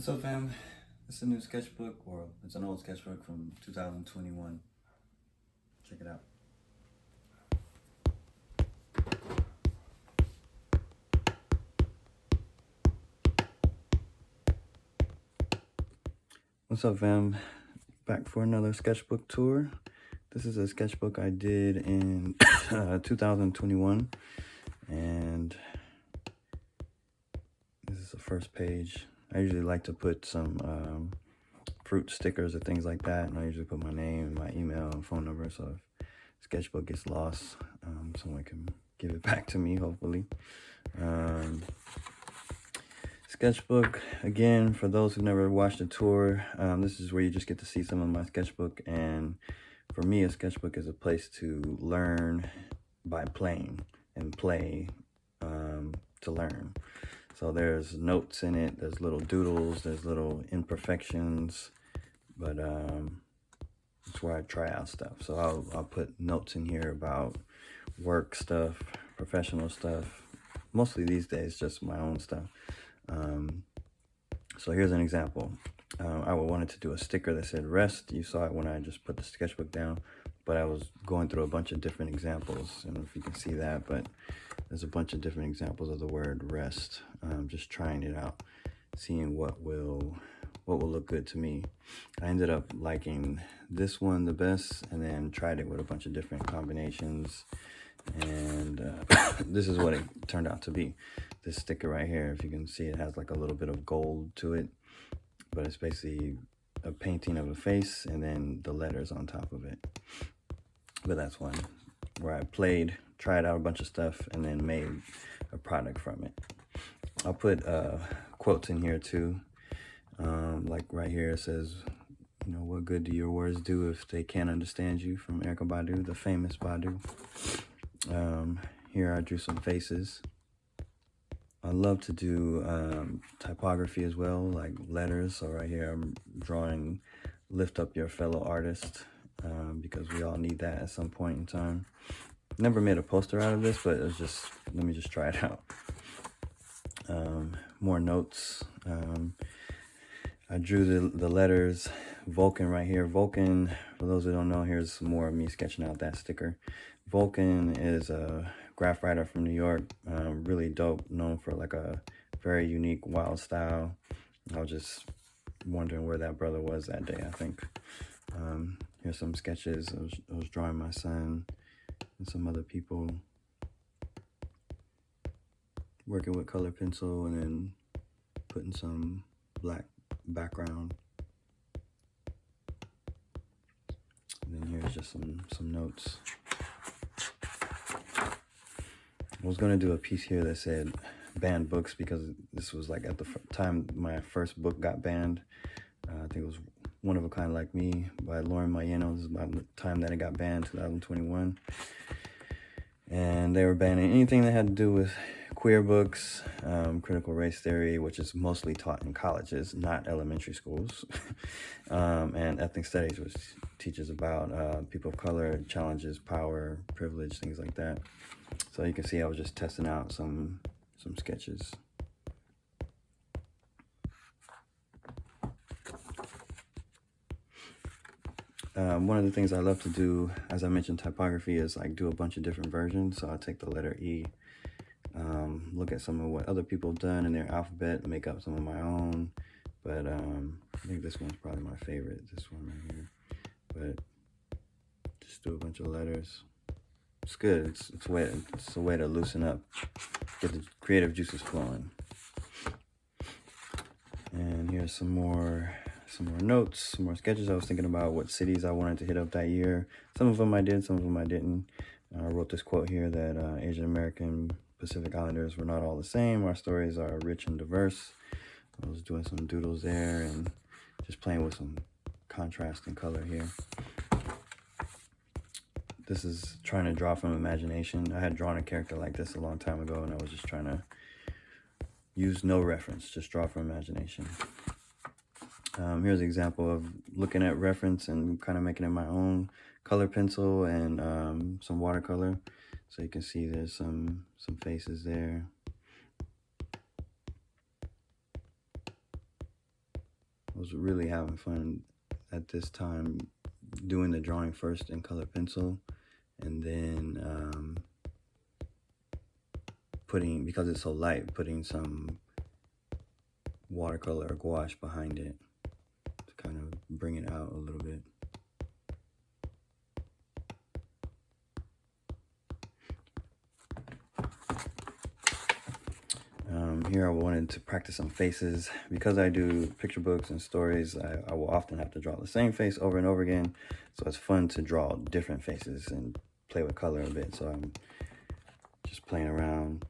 What's up, fam? It's a new sketchbook, or it's an old sketchbook from 2021. Check it out. What's up, fam? Back for another sketchbook tour. This is a sketchbook I did in 2021, and this is the first page. I usually like to put some fruit stickers or things like that, and I usually put my name, my email, and phone number, so if sketchbook gets lost, someone can give it back to me, hopefully. Sketchbook, again, for those who never watched the tour, this is where you just get to see some of my sketchbook. And for me, a sketchbook is a place to learn by playing, and play to learn. So there's notes in it, there's little doodles, there's little imperfections, but it's where I try out stuff. So I'll put notes in here about work stuff, professional stuff, mostly these days just my own stuff. So here's an example. I wanted to do a sticker that said rest. You saw it when I just put the sketchbook down, but I was going through a bunch of different examples. I don't know if you can see that, but there's a bunch of different examples of the word rest. Just trying it out, seeing what will look good to me. I ended up liking this one the best, and then tried it with a bunch of different combinations, and this is what it turned out to be. This sticker right here, if you can see, it has like a little bit of gold to it, but it's basically a painting of a face and then the letters on top of it. But that's one where I tried out a bunch of stuff, and then made a product from it. I'll put quotes in here too. Like right here it says, you know, what good do your words do if they can't understand you, from Erykah Badu, the famous Badu. Here I drew some faces. I love to do typography as well, like letters. So right here I'm drawing lift up your fellow artist, because we all need that at some point in time. Never made a poster out of this, but it was just, let me just try it out. More notes. I drew the letters Vulcan right here. Vulcan, for those who don't know, here's some more of me sketching out that sticker. Vulcan is a graph writer from New York, really dope, known for like a very unique, wild style. I was just wondering where that brother was that day, I think. Here's some sketches. I was drawing my son and some other people, working with color pencil, and then putting some black background. And then here's just some notes. I was going to do a piece here that said banned books, because this was like at the time my first book got banned. I think it was One of a Kind Like Me by Lauren Mayeno. This is about the time that it got banned, 2021. And they were banning anything that had to do with queer books, critical race theory, which is mostly taught in colleges, not elementary schools, and ethnic studies, which teaches about people of color, challenges, power, privilege, things like that. So you can see I was just testing out some sketches. One of the things I love to do, as I mentioned, typography, is like do a bunch of different versions. So I'll take the letter E, look at some of what other people have done in their alphabet, make up some of my own. But I think this one's probably my favorite, this one right here. But just do a bunch of letters. It's good. It's a way to loosen up, get the creative juices flowing. And here's some more notes, some more sketches. I was thinking about what cities I wanted to hit up that year. Some of them I did, some of them I didn't. I wrote this quote here that Asian American Pacific Islanders were not all the same. Our stories are rich and diverse. I was doing some doodles there and just playing with some contrast and color here. This is trying to draw from imagination. I had drawn a character like this a long time ago, and I was just trying to use no reference, just draw from imagination. Here's an example of looking at reference and kind of making it my own. Color pencil and some watercolor. So you can see there's some faces there. was really having fun at this time doing the drawing first in color pencil, and then because it's so light, putting some watercolor or gouache behind it to kind of bring it out a little bit. Here I wanted to practice some faces. Because I do picture books and stories, I will often have to draw the same face over and over again. So it's fun to draw different faces and play with color a bit. So I'm just playing around.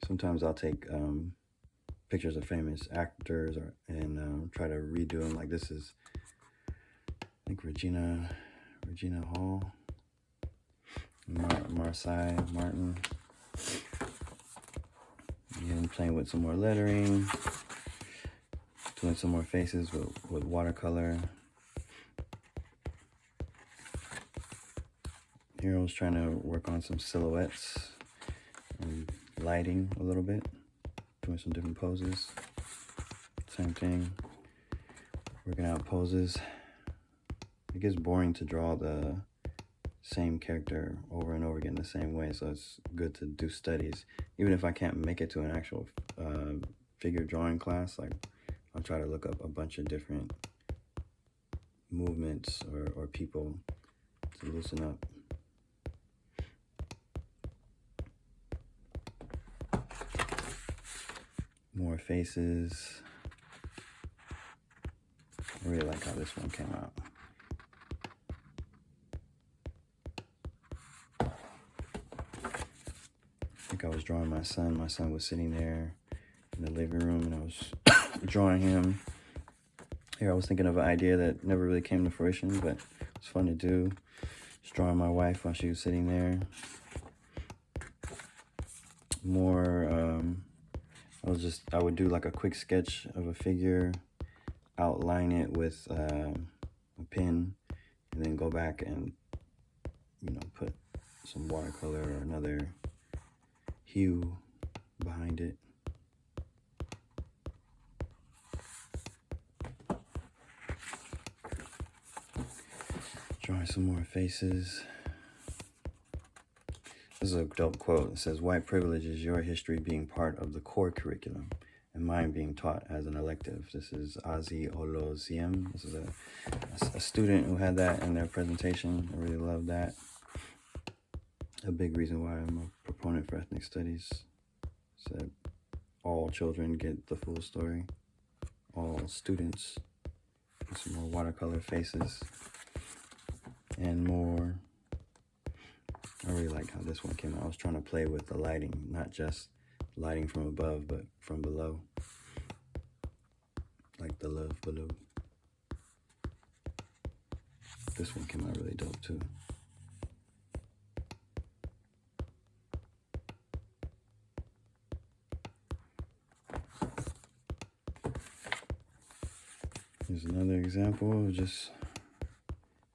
Sometimes I'll take pictures of famous actors and try to redo them. Like this is, I think Regina Hall, Martin. Again, playing with some more lettering, doing some more faces with watercolor. Here I was trying to work on some silhouettes and lighting a little bit, doing some different poses. Same thing, working out poses. It gets boring to draw the same character over and over again the same way, so it's good to do studies. Even if I can't make it to an actual figure drawing class, like I'll try to look up a bunch of different movements or people to loosen up. More faces. I really like how this one came out. I think I was drawing my son. My son was sitting there in the living room and I was drawing him. Here I was thinking of an idea that never really came to fruition, but it was fun to do. Just drawing my wife while she was sitting there. More, I would do like a quick sketch of a figure, outline it with a pen, and then go back and, put some watercolor or another hue behind it. Drawing some more faces. This is a dope quote. It says, "White privilege is your history being part of the core curriculum and mine being taught as an elective." This is Azi Oloziem. This is a student who had that in their presentation. I really love that. A big reason why I'm a proponent for ethnic studies is that all children get the full story. All students. Some more watercolor faces and more. I really like how this one came out. I was trying to play with the lighting, not just lighting from above, but from below. Like the love below. This one came out really dope too. Here's another example of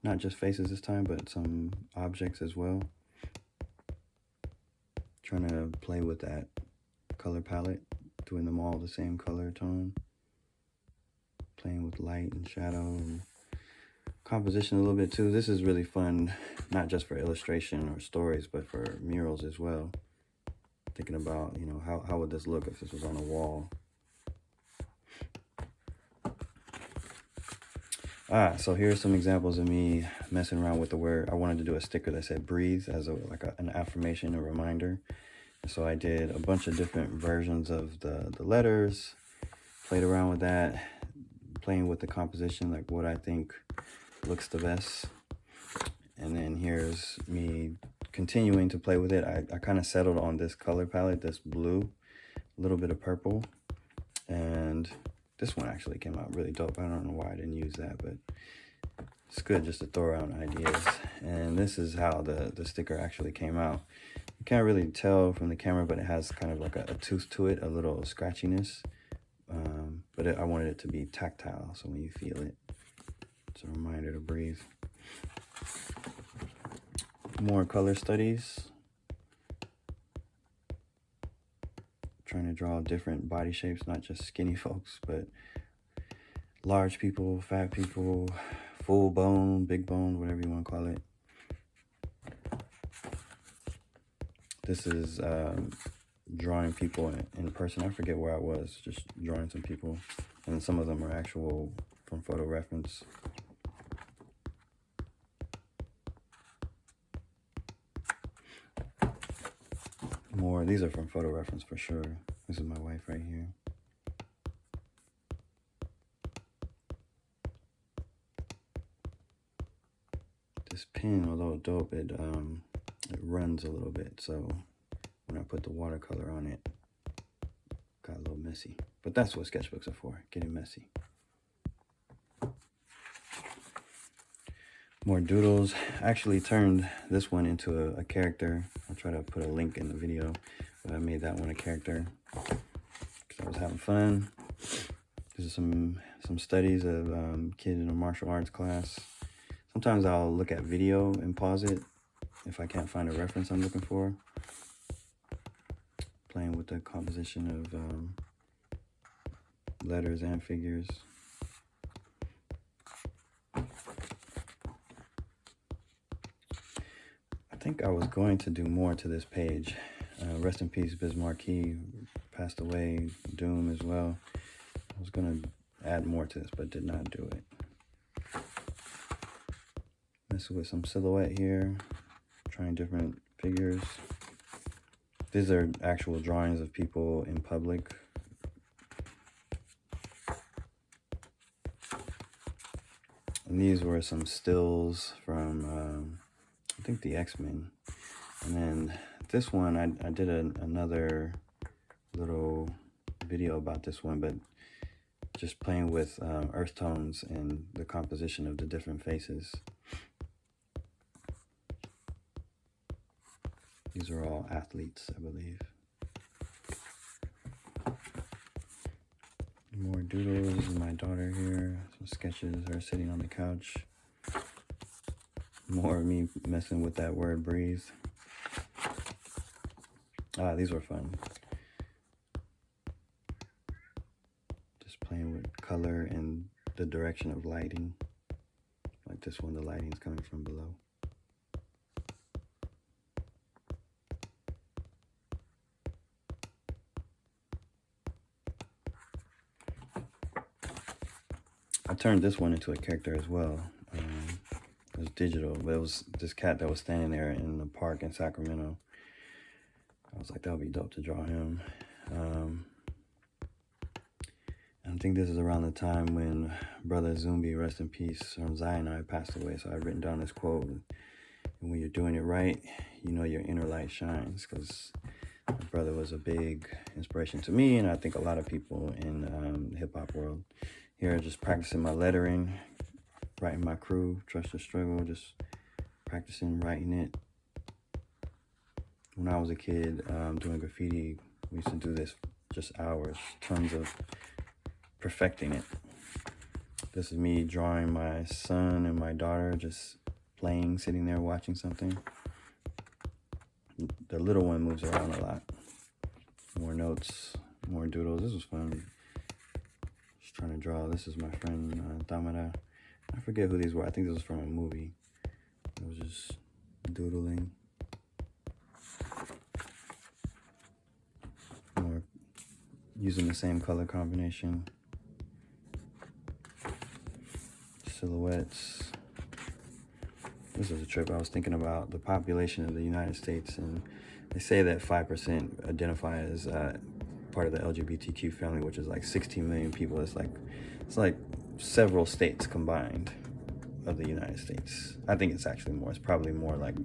not just faces this time, but some objects as well. Trying to play with that color palette, doing them all the same color tone. Playing with light and shadow and composition a little bit too. This is really fun, not just for illustration or stories, but for murals as well. Thinking about, how would this look if this was on a wall? So here's some examples of me messing around with the word. I wanted to do a sticker that said breathe as an affirmation, a reminder. And so I did a bunch of different versions of the letters, played around with that, playing with the composition, like what I think looks the best. And then here's me continuing to play with it. I kind of settled on this color palette, this blue, a little bit of purple, and this one actually came out really dope. I don't know why I didn't use that, but it's good just to throw around ideas. And this is how the sticker actually came out. You can't really tell from the camera, but it has kind of like a tooth to it, a little scratchiness. But I wanted it to be tactile, so when you feel it, it's a reminder to breathe. More color studies. Trying to draw different body shapes, not just skinny folks, but large people, fat people, full bone, big bone, whatever you want to call it. This is drawing people in person. I forget where I was, just drawing some people. And some of them are actual from photo reference. More, these are from photo reference for sure. This is my wife right here. This pen, although dope, it runs a little bit, so when I put the watercolor on it, got a little messy. But that's what sketchbooks are for, getting messy. More doodles. I actually turned this one into a character. I'll try to put a link in the video, but I made that one a character because I was having fun. This is some studies of kid in a martial arts class. Sometimes I'll look at video and pause it if I can't find a reference I'm looking for. Playing with the composition of letters and figures. I think I was going to do more to this page. Rest in peace, Biz Marquis passed away, Doom as well. I was going to add more to this, but did not do it. Mess with some silhouette here, trying different figures. These are actual drawings of people in public. And these were some stills from, I think, the X-Men. And then this one, I did another little video about this one, but just playing with earth tones and the composition of the different faces. These are all athletes, I believe. More doodles. This is my daughter here. Some sketches of her sitting on the couch. More of me messing with that word breathe. Ah, these were fun. Just playing with color and the direction of lighting. Like this one, the lighting's coming from below. I turned this one into a character as well. It was digital, but it was this cat that was standing there in the park in Sacramento. I was like, that would be dope to draw him. I think this is around the time when Brother Zumbi, rest in peace, from Zion, passed away. So I've written down this quote. And when you're doing it right, you know your inner light shines, because my brother was a big inspiration to me, and I think a lot of people in the hip-hop world. Here, just practicing my lettering, writing my crew, Trust the Struggle, just practicing writing it. When I was a kid doing graffiti, we used to do this just hours, tons of perfecting it. This is me drawing my son and my daughter just playing, sitting there watching something. The little one moves around a lot. More notes, more doodles. This was fun. Just trying to draw. This is my friend Damara. I forget who these were. I think this was from a movie. I was just doodling. More using the same color combination. Silhouettes. This is a trip. I was thinking about the population of the United States, and they say that 5% identify as part of the LGBTQ family, which is like 16 million people. It's like several states combined of the United States. I think it's actually more. It's probably more like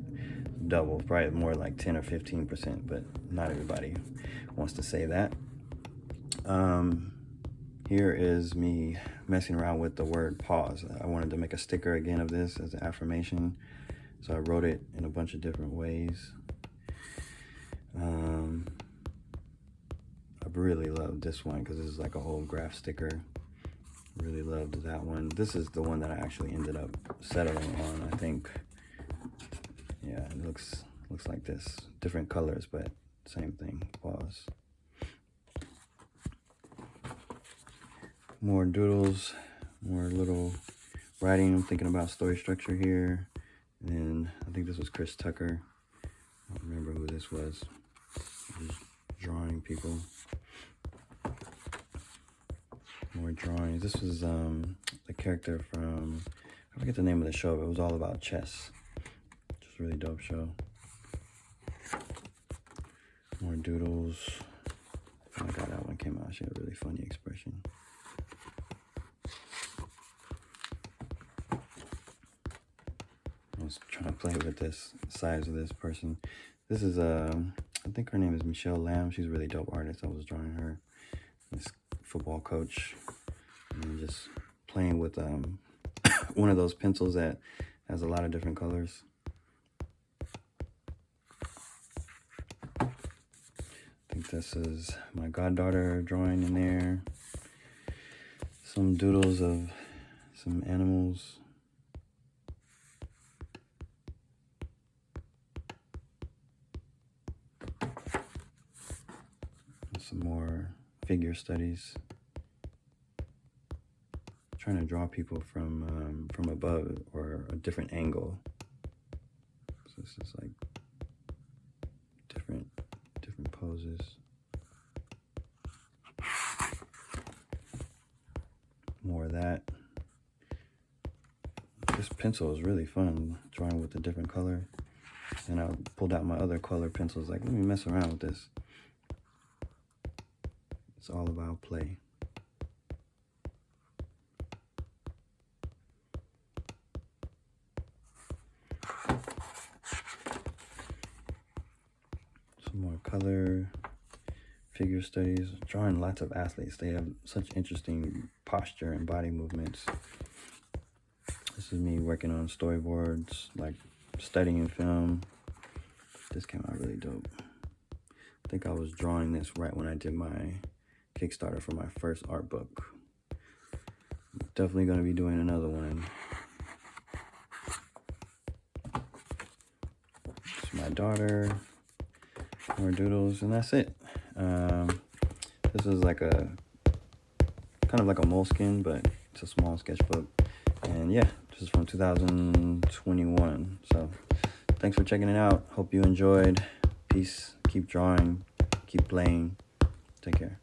double, probably more like 10 or 15%, but not everybody wants to say that. Here is me messing around with the word pause. I wanted to make a sticker again of this as an affirmation, so I wrote it in a bunch of different ways. I really love this one because this is like a whole graph sticker. Really loved that one. This is the one that I actually ended up settling on, I think, Yeah, it looks like this. Different colors, but same thing. Pause. More doodles, more little writing. I'm thinking about story structure here. And I think this was Chris Tucker. I don't remember who this was. Just drawing people. More drawings. This was the character from, I forget the name of the show, but it was all about chess. Just a really dope show. More doodles. Oh my god, that one came out. She had a really funny expression. I was trying to play with this size of this person. This is I think her name is Michelle Lamb. She's a really dope artist. I was drawing her. This football coach, and just playing with one of those pencils that has a lot of different colors. I think this is my goddaughter drawing in there. Some doodles of some animals. Some more figure studies. Trying to draw people from above or a different angle. So this is like different poses. More of that. This pencil is really fun, drawing with a different color. And I pulled out my other color pencils, like, let me mess around with this. It's all about play. Some more color, figure studies, drawing lots of athletes. They have such interesting posture and body movements. This is me working on storyboards, like studying film. This came out really dope. I think I was drawing this right when I did my Kickstarter for my first art book. Definitely going to be doing another one. It's my daughter, more doodles, and that's it. This is like a kind of like a moleskin, but it's a small sketchbook. And yeah, this is from 2021. So thanks for checking it out. Hope you enjoyed. Peace. Keep drawing. Keep playing. Take care.